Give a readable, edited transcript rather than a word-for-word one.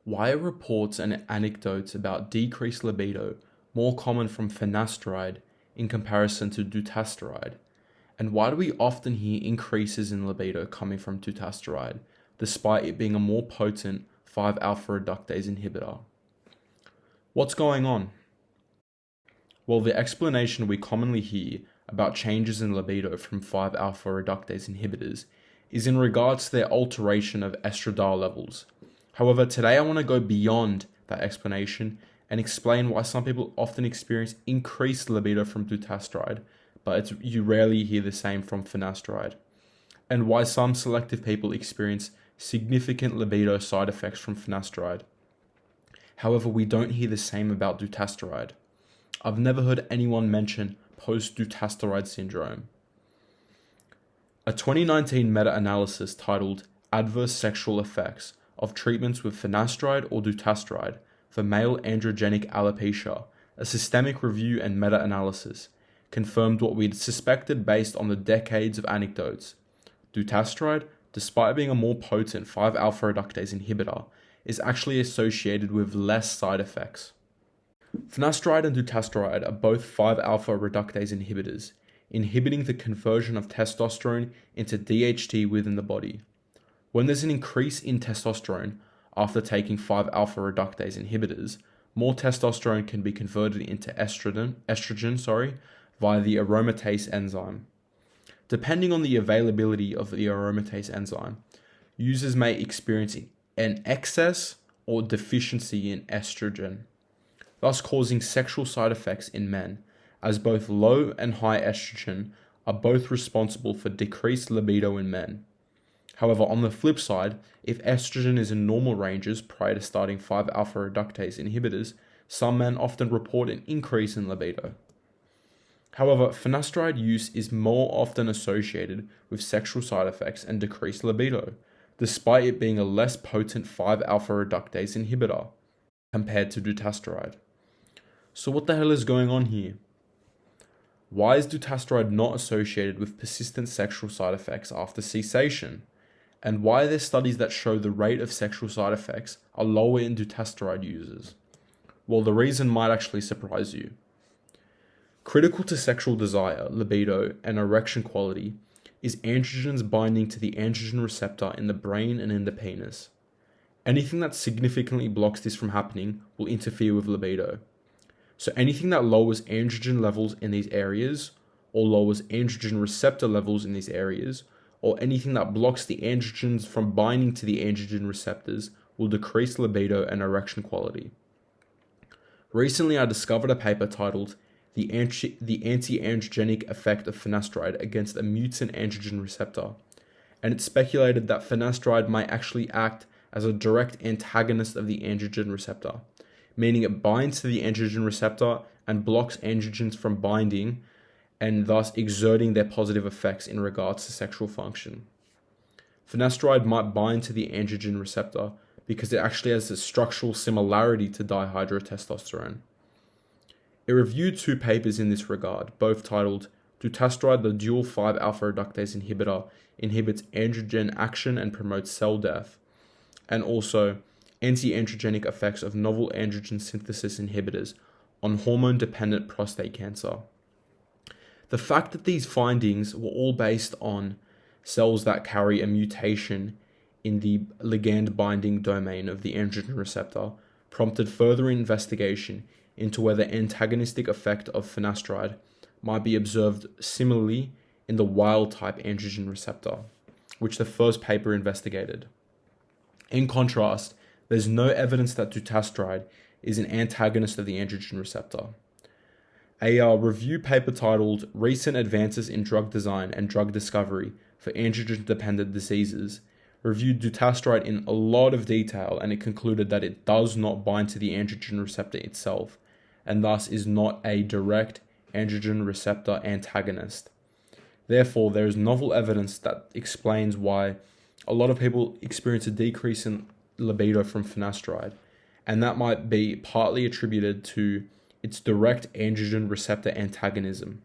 Why are reports and anecdotes about decreased libido more common from finasteride in comparison to dutasteride? And why do we often hear increases in libido coming from dutasteride, despite it being a more potent 5-alpha reductase inhibitor? What's going on? Well, the explanation we commonly hear about changes in libido from 5-alpha reductase inhibitors is in regards to their alteration of estradiol levels. However, today I want to go beyond that explanation and explain why some people often experience increased libido from dutasteride, but you rarely hear the same from finasteride, and why some selective people experience significant libido side effects from finasteride. However, we don't hear the same about dutasteride. I've never heard anyone mention post-dutasteride syndrome. A 2019 meta-analysis titled Adverse Sexual Effects of Treatments with Finasteride or Dutasteride for Male Androgenic Alopecia, a systemic review and meta-analysis, confirmed what we'd suspected based on the decades of anecdotes. Dutasteride, despite being a more potent 5-alpha reductase inhibitor, is actually associated with less side effects. Finasteride and dutasteride are both 5-alpha reductase inhibitors, inhibiting the conversion of testosterone into DHT within the body. When there's an increase in testosterone after taking 5-alpha reductase inhibitors, more testosterone can be converted into estrogen via the aromatase enzyme. Depending on the availability of the aromatase enzyme, users may experience an excess or deficiency in estrogen, thus causing sexual side effects in men, as both low and high estrogen are both responsible for decreased libido in men. However, on the flip side, if estrogen is in normal ranges prior to starting 5-alpha reductase inhibitors, some men often report an increase in libido. However, finasteride use is more often associated with sexual side effects and decreased libido, despite it being a less potent 5-alpha reductase inhibitor compared to dutasteride. So what the hell is going on here? Why is dutasteride not associated with persistent sexual side effects after cessation? And why are there studies that show the rate of sexual side effects are lower in dutasteride users? Well, the reason might actually surprise you. Critical to sexual desire, libido, and erection quality is androgens binding to the androgen receptor in the brain and in the penis. Anything that significantly blocks this from happening will interfere with libido. So anything that lowers androgen levels in these areas, or lowers androgen receptor levels in these areas, or anything that blocks the androgens from binding to the androgen receptors will decrease libido and erection quality. Recently, I discovered a paper titled The Anti-Androgenic Effect of Finasteride Against a Mutant Androgen Receptor, and it speculated that finasteride might actually act as a direct antagonist of the androgen receptor, meaning it binds to the androgen receptor and blocks androgens from binding and thus exerting their positive effects in regards to sexual function. Finasteride might bind to the androgen receptor because it actually has a structural similarity to dihydrotestosterone. It reviewed 2 papers in this regard, both titled Dutasteride, the dual 5-alpha reductase inhibitor, inhibits androgen action and promotes cell death, and also Anti-androgenic effects of novel androgen synthesis inhibitors on hormone-dependent prostate cancer. The fact that these findings were all based on cells that carry a mutation in the ligand binding domain of the androgen receptor prompted further investigation into whether antagonistic effect of finasteride might be observed similarly in the wild-type androgen receptor, which the first paper investigated. In contrast, there's no evidence that dutasteride is an antagonist of the androgen receptor. A review paper titled Recent Advances in Drug Design and Drug Discovery for Androgen-Dependent Diseases reviewed dutasteride in a lot of detail, and it concluded that it does not bind to the androgen receptor itself, and thus is not a direct androgen receptor antagonist. Therefore, there is novel evidence that explains why a lot of people experience a decrease in libido from finasteride, and that might be partly attributed to its direct androgen receptor antagonism.